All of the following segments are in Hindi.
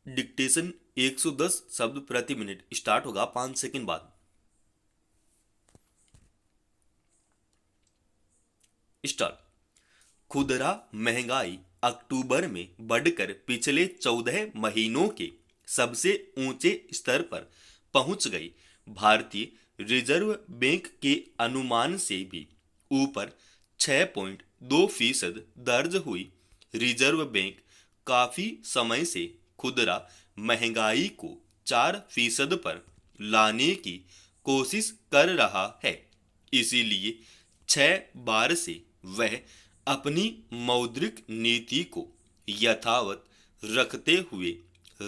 डिक्टेशन 110 शब्द प्रति मिनट स्टार्ट होगा 5 सेकंड बाद। स्टार्ट। खुदरा महंगाई अक्टूबर में बढ़कर पिछले 14 महीनों के सबसे ऊंचे स्तर पर पहुंच गई। भारतीय रिजर्व बैंक के अनुमान से भी ऊपर 6.2% दर्ज हुई। रिजर्व बैंक काफी समय से खुदरा महंगाई को 4% पर लाने की कोशिश कर रहा है। इसीलिए 6 बार से वह अपनी मौद्रिक नीति को यथावत रखते हुए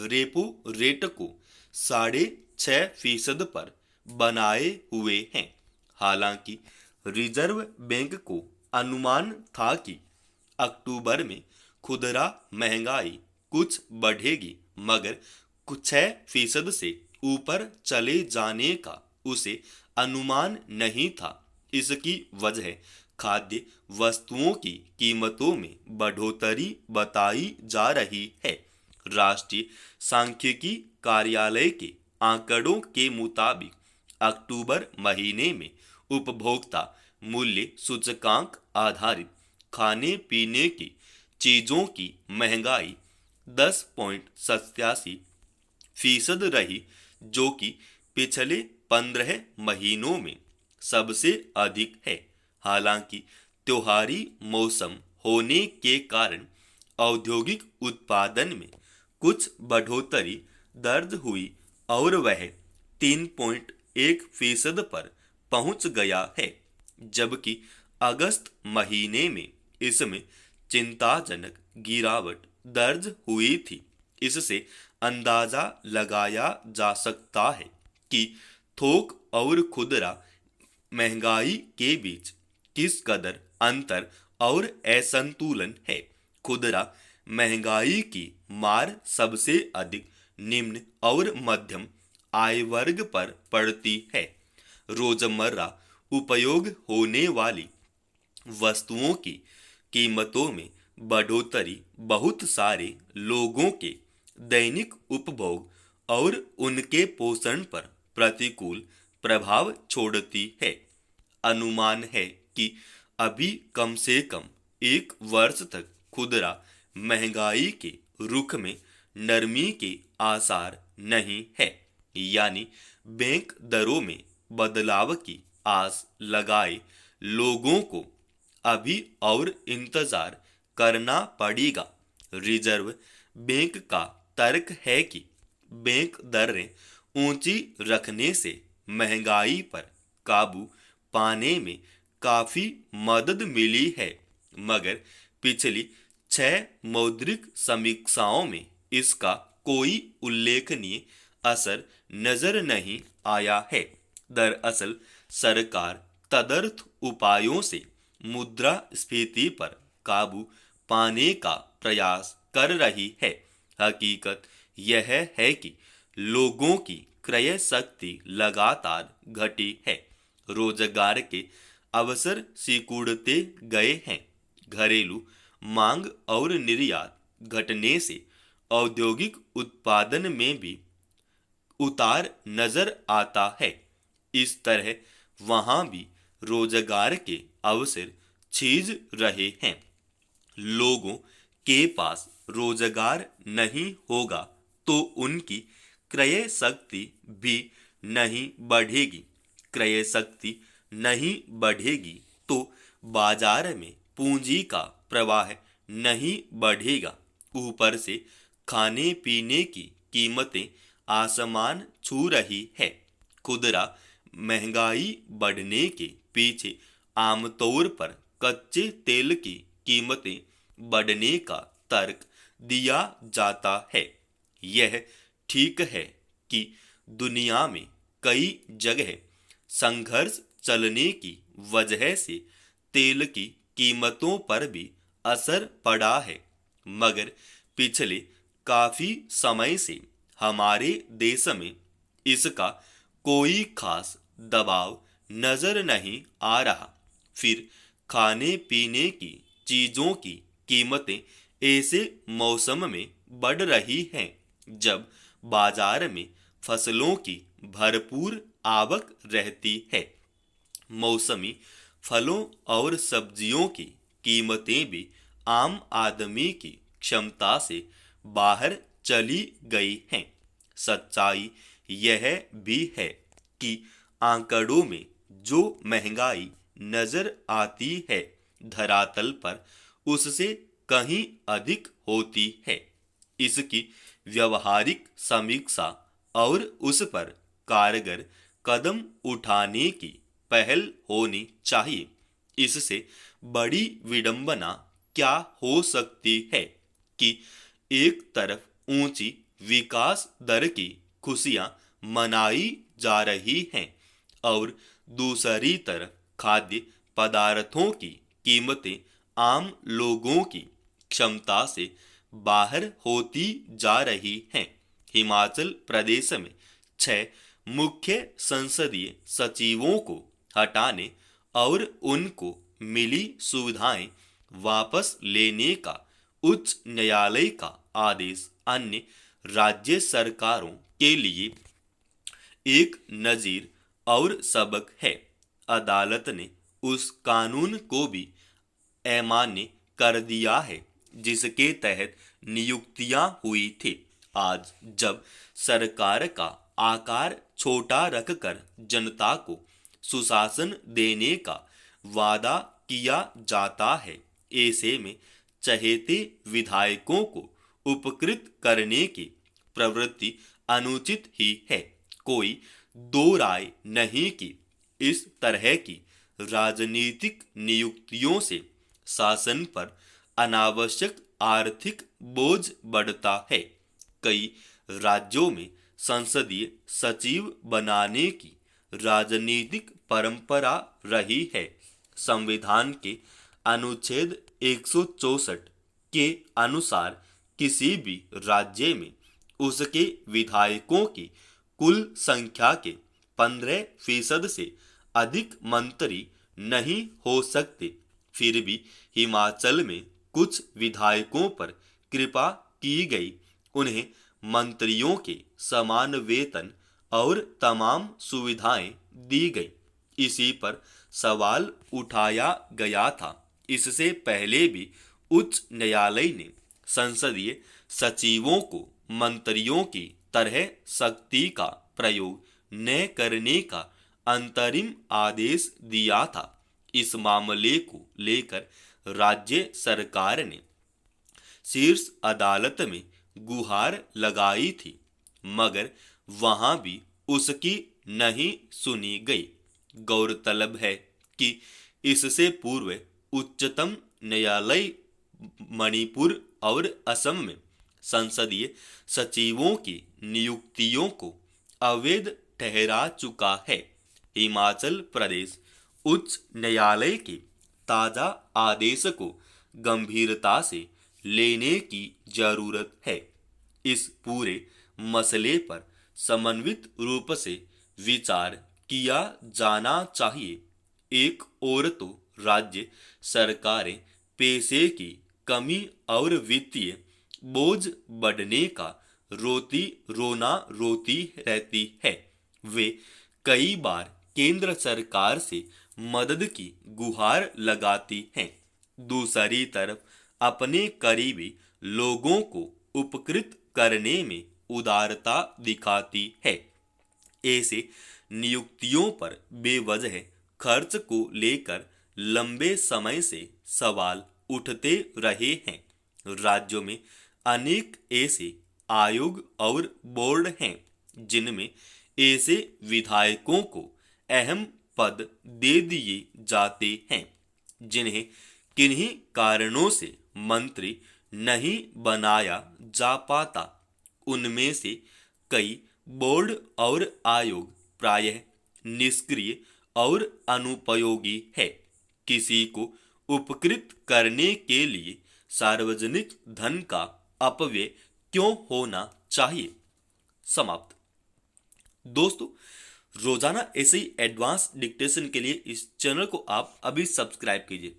रेपो रेट को 6.5% पर बनाए हुए हैं। हालांकि रिजर्व बैंक को अनुमान था कि अक्टूबर में खुदरा महंगाई कुछ बढ़ेगी, मगर कुछ 6% से ऊपर चले जाने का उसे अनुमान नहीं था। इसकी वजह खाद्य वस्तुओं की कीमतों में बढ़ोतरी बताई जा रही है। राष्ट्रीय सांख्यिकी कार्यालय के आंकड़ों के मुताबिक अक्टूबर महीने में उपभोक्ता मूल्य सूचकांक आधारित खाने पीने की चीजों की महंगाई 10.87% रही, जो कि पिछले 15 महीनों में सबसे अधिक है। हालांकि त्योहारी मौसम होने के कारण औद्योगिक उत्पादन में कुछ बढ़ोतरी दर्ज हुई और वह 3.1% पर पहुंच गया है, जबकि अगस्त महीने में इसमें चिंताजनक गिरावट दर्ज हुई थी। इससे अंदाजा लगाया जा सकता है कि थोक और खुदरा महंगाई के बीच किस कदर अंतर और असंतुलन है। खुदरा महंगाई की मार सबसे अधिक निम्न और मध्यम आय वर्ग पर पड़ती है। रोजमर्रा उपयोग होने वाली वस्तुओं की कीमतों में बढ़ोतरी बहुत सारे लोगों के दैनिक उपभोग और उनके पोषण पर प्रतिकूल प्रभाव छोड़ती है। अनुमान है कि अभी कम से कम 1 वर्ष तक खुदरा महंगाई के रुख में नरमी के आसार नहीं है, यानी बैंक दरों में बदलाव की आस लगाए लोगों को अभी और इंतजार करना पड़ेगा। रिजर्व बैंक का तर्क है कि बैंक दरें ऊंची रखने से महंगाई पर काबू पाने में काफी मदद मिली है, मगर पिछली 6 मौद्रिक समीक्षाओं में इसका कोई उल्लेखनीय असर नजर नहीं आया है। दरअसल सरकार तदर्थ उपायों से मुद्रास्फीति पर काबू पाने का प्रयास कर रही है। हकीकत यह है कि लोगों की क्रय शक्ति लगातार घटी है। रोजगार के अवसर सिकुड़ते गए हैं। घरेलू मांग और निर्यात घटने से औद्योगिक उत्पादन में भी उतार नजर आता है। इस तरह वहां भी रोजगार के अवसर छिज रहे हैं। लोगों के पास रोजगार नहीं होगा तो उनकी क्रय शक्ति भी नहीं बढ़ेगी। क्रय शक्ति नहीं बढ़ेगी तो बाजार में पूंजी का प्रवाह नहीं बढ़ेगा। ऊपर से खाने पीने की कीमतें आसमान छू रही है। खुदरा महंगाई बढ़ने के पीछे आमतौर पर कच्चे तेल की कीमतें बढ़ने का तर्क दिया जाता है। यह ठीक है कि दुनिया में कई जगह संघर्ष चलने की वजह से तेल की कीमतों पर भी असर पड़ा है, मगर पिछले काफी समय से हमारे देश में इसका कोई खास दबाव नजर नहीं आ रहा। फिर खाने पीने की चीजों की कीमतें ऐसे मौसम में बढ़ रही हैं जब बाजार में फसलों की भरपूर आवक रहती है। मौसमी फलों और सब्जियों की कीमतें भी आम आदमी की क्षमता से बाहर चली गई हैं। सच्चाई यह भी है कि आंकड़ों में जो महंगाई नजर आती है धरातल पर उससे कहीं अधिक होती है। इसकी व्यवहारिक समीक्षा और उस पर कारगर कदम उठाने की पहल होनी चाहिए। इससे बड़ी विडंबना क्या हो सकती है कि एक तरफ ऊंची विकास दर की खुशियां मनाई जा रही हैं और दूसरी तरफ खाद्य पदार्थों की कीमतें आम लोगों की क्षमता से बाहर होती जा रही हैं। हिमाचल प्रदेश में 6 मुख्य संसदीय सचिवों को हटाने और उनको मिली सुविधाएं वापस लेने का उच्च न्यायालय का आदेश अन्य राज्य सरकारों के लिए एक नजीर और सबक है। अदालत ने उस कानून को भी अमान्य कर दिया है जिसके तहत नियुक्तियां हुई थी। आज जब सरकार का आकार छोटा रखकर जनता को सुशासन देने का वादा किया जाता है, ऐसे में चहेते विधायकों को उपकृत करने की प्रवृत्ति अनुचित ही है। कोई दो राय नहीं कि इस तरह की राजनीतिक नियुक्तियों से शासन पर अनावश्यक आर्थिक बोझ बढ़ता है। कई राज्यों में संसदीय सचिव बनाने की राजनीतिक परंपरा रही है। संविधान के अनुच्छेद 164 के अनुसार किसी भी राज्य में उसके विधायकों की कुल संख्या के 15% से अधिक मंत्री नहीं हो सकते। फिर भी हिमाचल में कुछ विधायकों पर कृपा की गई। उन्हें मंत्रियों के समान वेतन और तमाम सुविधाएं दी गई। इसी पर सवाल उठाया गया था। इससे पहले भी उच्च न्यायालय ने संसदीय सचिवों को मंत्रियों की तरह शक्ति का प्रयोग न करने का अंतरिम आदेश दिया था। इस मामले को लेकर राज्य सरकार ने शीर्ष अदालत में गुहार लगाई थी, मगर वहां भी उसकी नहीं सुनी गई। गौरतलब है कि इससे पूर्व उच्चतम न्यायालय मणिपुर और असम में संसदीय सचिवों की नियुक्तियों को अवैध ठहरा चुका है। हिमाचल प्रदेश उच्च न्यायालय के ताजा आदेश को गंभीरता से लेने की जरूरत है। इस पूरे मसले पर समन्वित रूप से विचार किया जाना चाहिए। एक ओर तो राज्य सरकारें पैसे की कमी और वित्तीय बोझ बढ़ने का रोती रहती है। वे कई बार केंद्र सरकार से मदद की गुहार लगाती हैं। दूसरी तरफ अपने करीबी लोगों को उपकृत करने में उदारता दिखाती है। ऐसे नियुक्तियों पर बेवजह खर्च को लेकर लंबे समय से सवाल उठते रहे हैं। राज्यों में अनेक ऐसे आयोग और बोर्ड हैं जिनमें ऐसे विधायकों को अहम पद दे दिए जाते हैं जिन्हें किन्हीं कारणों से मंत्री नहीं बनाया जा पाता। उनमें से कई बोर्ड और आयोग प्रायः निष्क्रिय और अनुपयोगी है। किसी को उपकृत करने के लिए सार्वजनिक धन का अपव्यय क्यों होना चाहिए। समाप्त। दोस्तों, रोजाना ऐसे ही एडवांस डिक्टेशन के लिए इस चैनल को आप अभी सब्सक्राइब कीजिए